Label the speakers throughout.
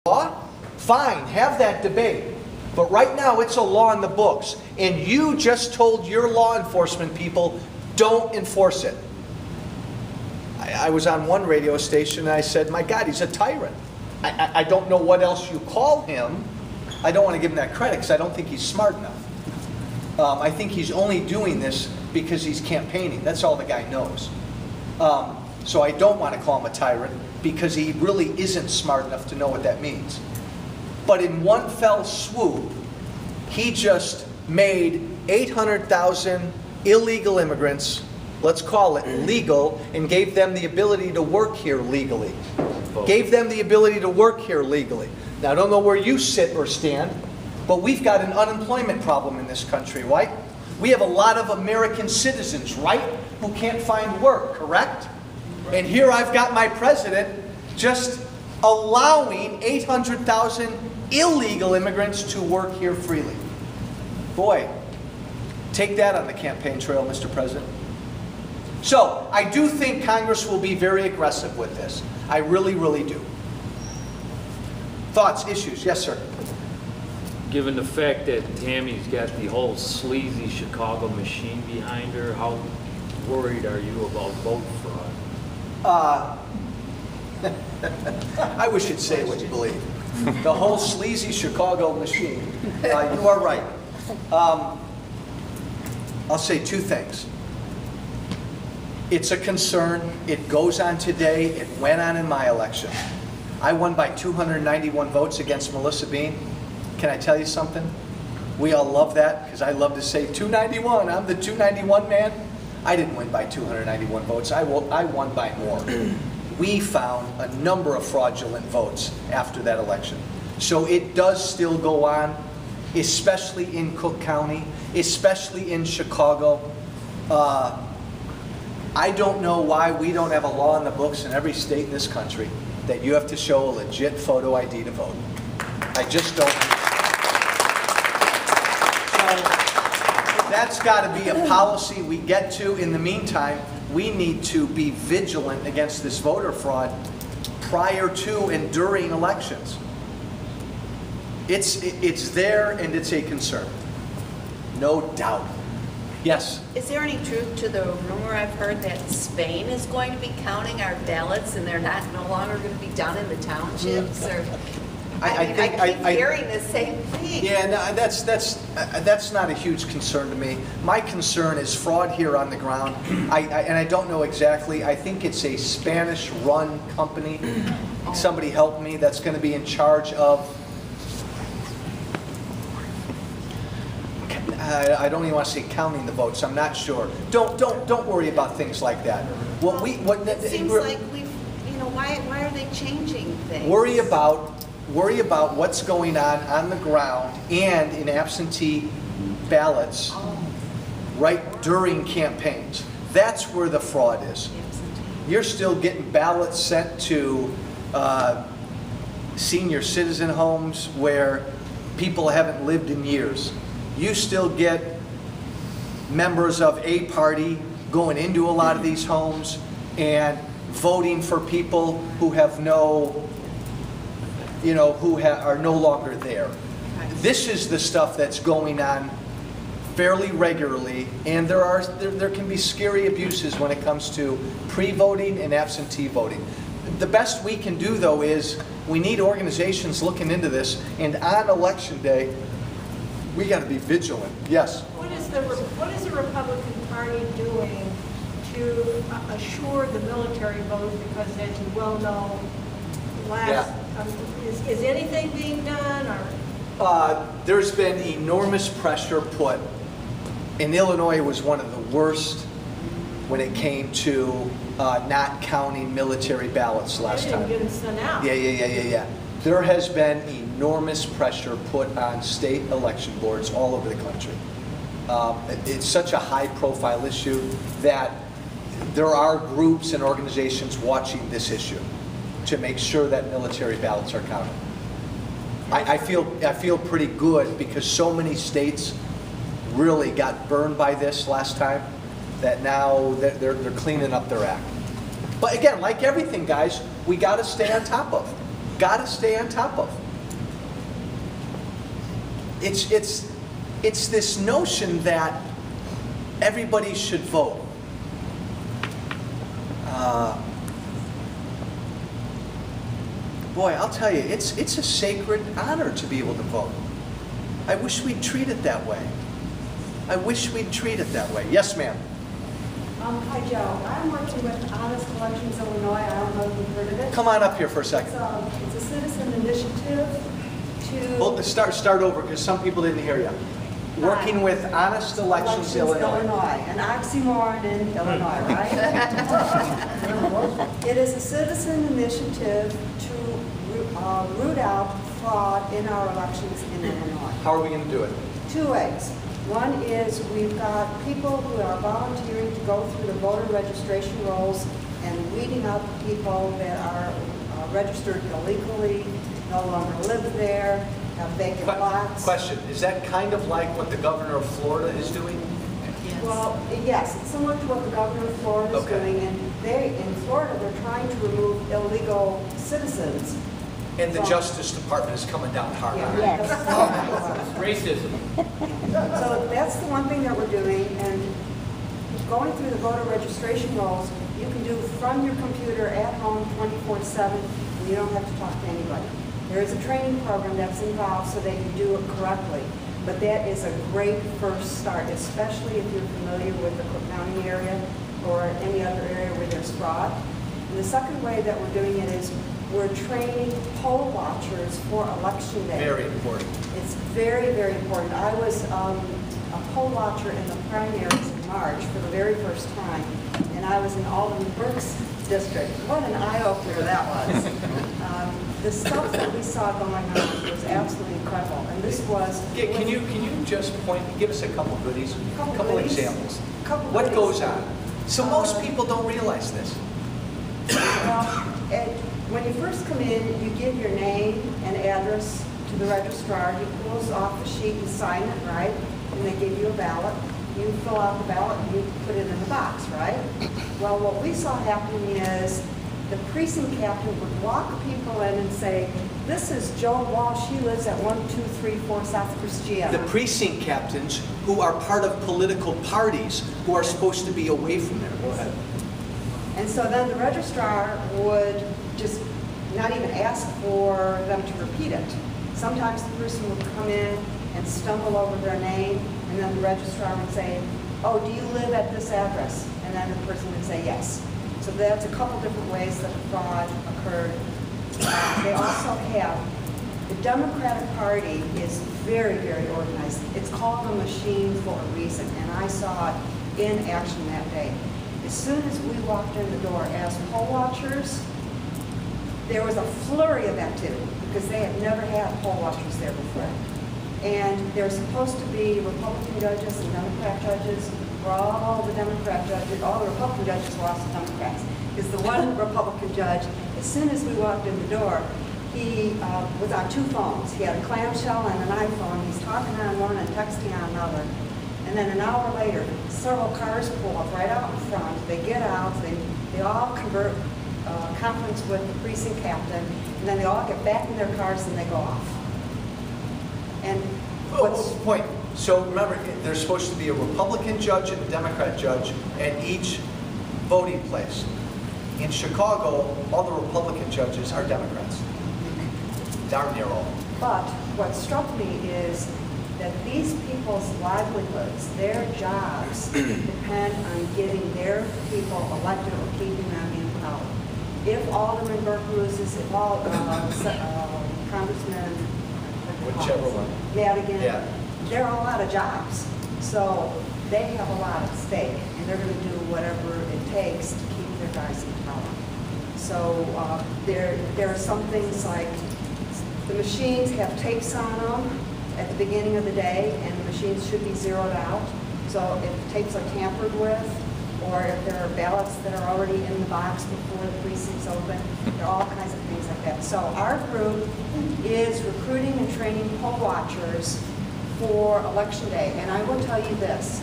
Speaker 1: law? Fine, have that debate. But right now it's a law in the books. And you just told your law enforcement people, don't enforce it. I was on one radio station and I said, my God, he's a tyrant. I don't know what else you call him. I don't want to give him that credit because I don't think he's smart enough. I think he's only doing this because he's campaigning. That's all the guy knows. So I don't want to call him a tyrant because he really isn't smart enough to know what that means. But in one fell swoop, he just made 800,000 illegal immigrants, let's call it legal, and gave them the ability to work here legally. Gave them the ability to work here legally. Now, I don't know where you sit or stand, but we've got an unemployment problem in this country, right? We have a lot of American citizens, right, who can't find work, correct? And here I've got my president just allowing 800,000 illegal immigrants to work here freely. Boy, take that on the campaign trail, Mr. President. So, I do think Congress will be very aggressive with this. I really, really do. Thoughts, issues? Yes, sir.
Speaker 2: Given the fact that Tammy's got the whole sleazy Chicago machine behind her, how worried are you about vote fraud?
Speaker 1: I wish you'd say what you believe. The whole sleazy Chicago machine. You are right. I'll say two things. It's a concern. It goes on today. It went on in my election. I won by 291 votes against Melissa Bean. Can I tell you something? We all love that because I love to say 291. I'm the 291 man. I didn't win by 291 votes. I won by more. We found a number of fraudulent votes after that election. So it does still go on, especially in Cook County, especially in Chicago. I don't know why we don't have a law in the books in every state in this country that you have to show a legit photo ID to vote. I just don't. So that's got to be a policy we get to. In the meantime, we need to be vigilant against this voter fraud prior to and during elections. It's there and it's a concern. No doubt. Yes?
Speaker 3: Is there any truth to the rumor I've heard that Spain is going to be counting our ballots and they're no longer going to be done in the townships? Or, I keep hearing the same thing.
Speaker 1: Yeah, no, that's not a huge concern to me. My concern is fraud here on the ground. And I don't know exactly. I think it's a Spanish-run company. Somebody help me. That's going to be in charge of. I don't even want to say counting the votes. I'm not sure. Don't worry about things like that.
Speaker 3: It seems like why are they changing things?
Speaker 1: Worry about what's going on the ground and in absentee ballots right during campaigns. That's where the fraud is. You're still getting ballots sent to senior citizen homes where people haven't lived in years. You still get members of a party going into a lot of these homes and voting for people who have are no longer there. This is the stuff that's going on fairly regularly, and there can be scary abuses when it comes to pre-voting and absentee voting. The best we can do, though, is we need organizations looking into this, and on election day, we got to be vigilant. Yes?
Speaker 4: What is the Republican Party doing to assure the military vote? Because as you well know, is anything being done? Or
Speaker 1: there's been enormous pressure put, and Illinois was one of the worst when it came to not counting military ballots last time.
Speaker 4: They didn't get them sent out.
Speaker 1: Yeah. There has been enormous pressure put on state election boards all over the country. It's such a high-profile issue that there are groups and organizations watching this issue to make sure that military ballots are counted. I feel pretty good because so many states really got burned by this last time that now they're cleaning up their act. But again, like everything, guys, we got to stay on top of. got to stay on top of. It's this notion that everybody should vote. Boy, I'll tell you, it's a sacred honor to be able to vote. I wish we'd treat it that way. I wish we'd treat it that way. Yes, ma'am.
Speaker 5: Hi, Joe. I'm working with Honest Elections Illinois. I don't know if you've heard of it.
Speaker 1: Come on up here for a second.
Speaker 5: It's a citizen initiative to...
Speaker 1: Well, start over, because some people didn't hear you. Working with Honest Elections Illinois.
Speaker 5: An oxymoron in Illinois, right? It is a citizen initiative to root out fraud in our elections in Illinois.
Speaker 1: How are we going to do it?
Speaker 5: 2 ways. One is we've got people who are volunteering to go through the voter registration rolls and weeding out people that are registered illegally, no longer live there, have vacant lots.
Speaker 1: Question, is that kind of like what the governor of Florida is doing?
Speaker 3: Yes.
Speaker 5: Well, yes, it's similar to what the governor of Florida is doing, and in Florida, they're trying to remove illegal citizens.
Speaker 1: And the Justice Department is coming down hard on it.
Speaker 5: Yes.
Speaker 2: Racism.
Speaker 5: So that's the one thing that we're doing, and going through the voter registration rolls, you can do from your computer at home 24/7, and you don't have to talk to anybody. There is a training program that's involved so that you do it correctly, but that is a great first start, especially if you're familiar with the Cook County area or any other area where there's fraud. And the second way that we're doing it is we're training poll watchers for Election Day.
Speaker 1: Very important.
Speaker 5: It's very, very important. I was a poll watcher in the primaries in March for the very first time, and I was in Alderman Burke's district. What an eye-opener that was. The stuff that we saw going on was absolutely incredible, and this was...
Speaker 1: Can you just give us a couple goodies, a couple
Speaker 5: goodies.
Speaker 1: examples?
Speaker 5: What
Speaker 1: Goes on? So most people don't realize this.
Speaker 5: Well, when you first come in, you give your name and address to the registrar. He pulls off the sheet and sign it, right? And they give you a ballot. You fill out the ballot and you put it in the box, right? Well, what we saw happening is the precinct captain would walk people in and say, "This is Joe Walsh. He lives at 1234 South Christiana."
Speaker 1: The precinct captains, who are part of political parties, who are supposed to be away from there. Go ahead.
Speaker 5: And so then the registrar would just not even ask for them to repeat it. Sometimes the person would come in and stumble over their name, and then the registrar would say, "Oh, do you live at this address?" And then the person would say yes. So that's a couple different ways that the fraud occurred. They also have, the Democratic Party is very, very organized. It's called a machine for a reason, and I saw it in action that day. As soon as we walked in the door as poll watchers, there was a flurry of activity because they had never had poll watchers there before. And there's supposed to be Republican judges and Democrat judges. All the Democrat judges, all the Republican judges were also Democrats. Because the one Republican judge, as soon as we walked in the door, he was on 2 phones. He had a clamshell and an iPhone. He's talking on one and texting on another. And then an hour later, several cars pull up right out in front. They get out. They all conference with the precinct captain, and then they all get back in their cars and they go off. And
Speaker 1: point. So remember, there's supposed to be a Republican judge and a Democrat judge at each voting place. In Chicago, all the Republican judges are Democrats. Darn near all.
Speaker 5: But what struck me is that these people's livelihoods, their jobs, depend on getting their people elected or keeping them in power. If Alderman Burke loses, if all Congressman
Speaker 1: Whichever one.
Speaker 5: Madigan,
Speaker 1: Yeah.
Speaker 5: they're all out of jobs. So they have a lot at stake, and they're going to do whatever it takes to keep their guys in power. So there are some things like the machines have tapes on them at the beginning of the day, and the machines should be zeroed out. So if tapes are tampered with, or if there are ballots that are already in the box before the precinct's open, there are all kinds of things like that. So our group is recruiting and training poll watchers for Election Day. And I will tell you this,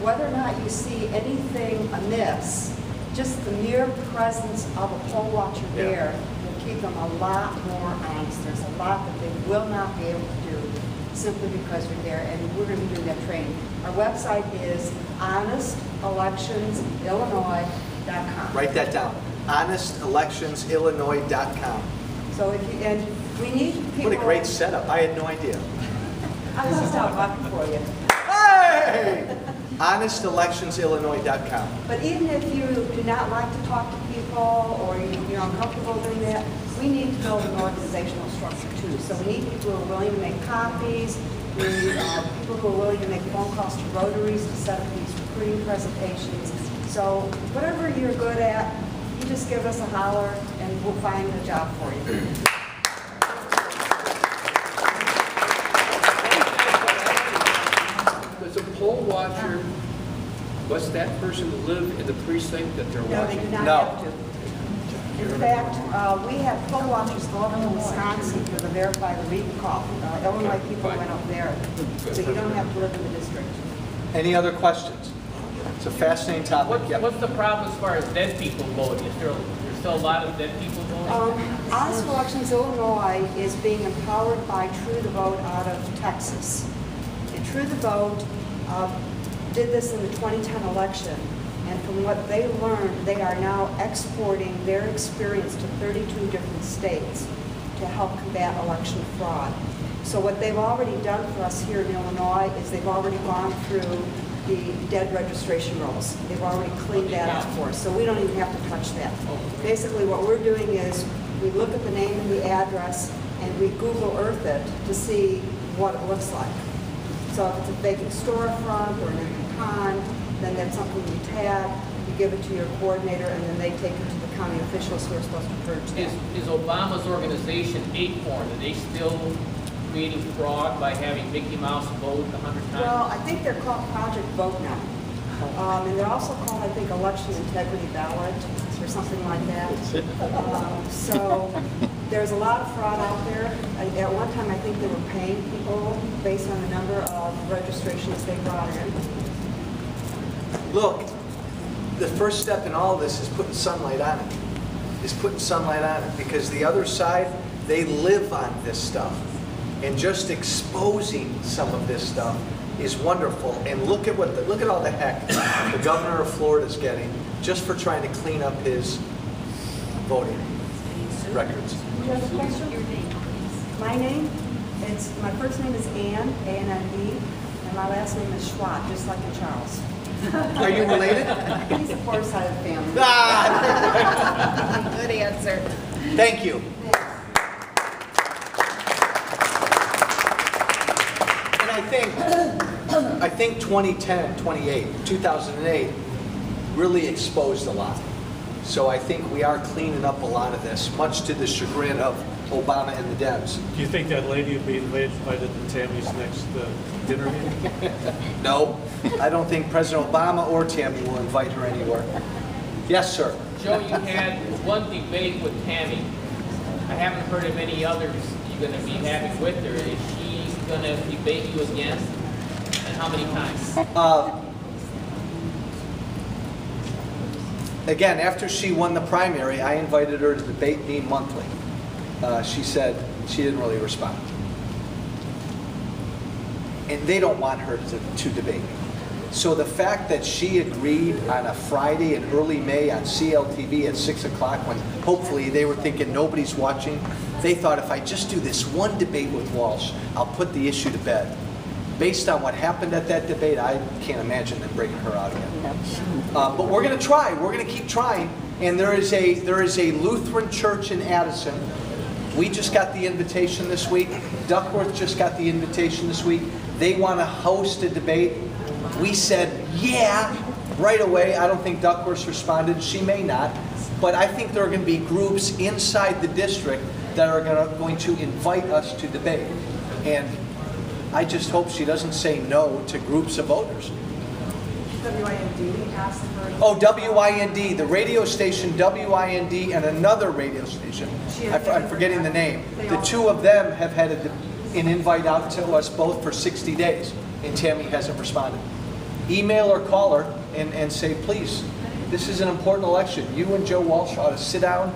Speaker 5: whether or not you see anything amiss, just the mere presence of a poll watcher there will keep them a lot more honest. There's a lot that they will not be able to do simply because you're there, and we're going to be doing that training. Our website is honestelectionsillinois.com.
Speaker 1: Write that down. honestelectionsillinois.com.
Speaker 5: So if you, and we need people.
Speaker 1: What a great setup. I had no idea.
Speaker 5: I was just out walking for you.
Speaker 1: Hey! honestelectionsillinois.com.
Speaker 5: But even if you do not like to talk to people or you're uncomfortable doing that, we need to build an organizational structure too. So we need people who are willing to make copies, we need people who are willing to make phone calls to Rotaries to set up these recruiting presentations. So whatever you're good at, you just give us a holler and we'll find a job for you.
Speaker 6: Does a poll watcher, must that person live in the precinct that they're
Speaker 5: No, they
Speaker 6: watching?
Speaker 5: do not
Speaker 1: No.
Speaker 5: have to. In fact, we have poll watchers go up to Wisconsin for the Verify the Recall. Illinois people went up there, so you don't have to live in the district.
Speaker 1: Any other questions? It's a fascinating topic. Yep.
Speaker 7: What's the problem as far as dead people voting? There's still a lot of dead people voting?
Speaker 5: Honest Elections Illinois is being empowered by True the Vote out of Texas. And True the Vote did this in the 2010 election. And from what they learned, they are now exporting their experience to 32 different states to help combat election fraud. So what they've already done for us here in Illinois is they've already gone through the dead registration rolls. They've already cleaned that up for us, so we don't even have to touch that. Basically what we're doing is we look at the name and the address and we Google Earth it to see what it looks like. So if it's a vacant storefront or an empty pond, then that's something you tag, you give it to your coordinator, and then they take it to the county officials who are supposed to purge that.
Speaker 7: Is Obama's organization Acorn, are they still creating fraud by having Mickey Mouse vote 100 times?
Speaker 5: Well, I think they're called Project Vote now. And they're also called, I think, Election Integrity Ballot or something like that. So there's a lot of fraud out there. At one time, I think they were paying people based on the number of registrations they brought in.
Speaker 1: Look, the first step in all of this is putting sunlight on it. Because the other side, they live on this stuff. And just exposing some of this stuff is wonderful. And look at all the heck the governor of Florida is getting just for trying to clean up his voting records.
Speaker 5: Do you have a question?
Speaker 3: Your name, please.
Speaker 5: My name? My first name is Ann, A-N-N-E, and my last name is Schwab, just like in Charles.
Speaker 1: Are you related?
Speaker 5: He's the fourth side of the family.
Speaker 1: Ah!
Speaker 3: Good answer.
Speaker 1: Thank you. And I think 2008 really exposed a lot. So I think we are cleaning up a lot of this, much to the chagrin of Obama and the Dems.
Speaker 8: Do you think that lady will be invited to Tammy's next dinner meeting?
Speaker 1: No, I don't think President Obama or Tammy will invite her anywhere. Yes, sir.
Speaker 7: Joe, you had one debate with Tammy. I haven't heard of any others you're going to be having with her. Is she going to debate you again? And how many times?
Speaker 1: Again, after she won the primary, I invited her to debate me monthly. She said she didn't really respond. And they don't want her to debate me. So the fact that she agreed on a Friday in early May on CLTV at 6 o'clock when hopefully they were thinking nobody's watching, they thought if I just do this one debate with Walsh, I'll put the issue to bed. Based on what happened at that debate, I can't imagine them bringing her out again. But we're going to try. We're going to keep trying. And there is a Lutheran church in Addison. We just got the invitation this week. Duckworth just got the invitation this week. They want to host a debate. We said, yeah, right away. I don't think Duckworth's responded. She may not. But I think there are going to be groups inside the district that are going to invite us to debate. And I just hope she doesn't say no to groups of voters.
Speaker 5: WIND asked for...
Speaker 1: Oh, WIND, the radio station WIND and another radio station. I'm forgetting the name. The two of them have had an invite out to us both for 60 days, and Tammy hasn't responded. Email or call her and say, please, this is an important election. You and Joe Walsh ought to sit down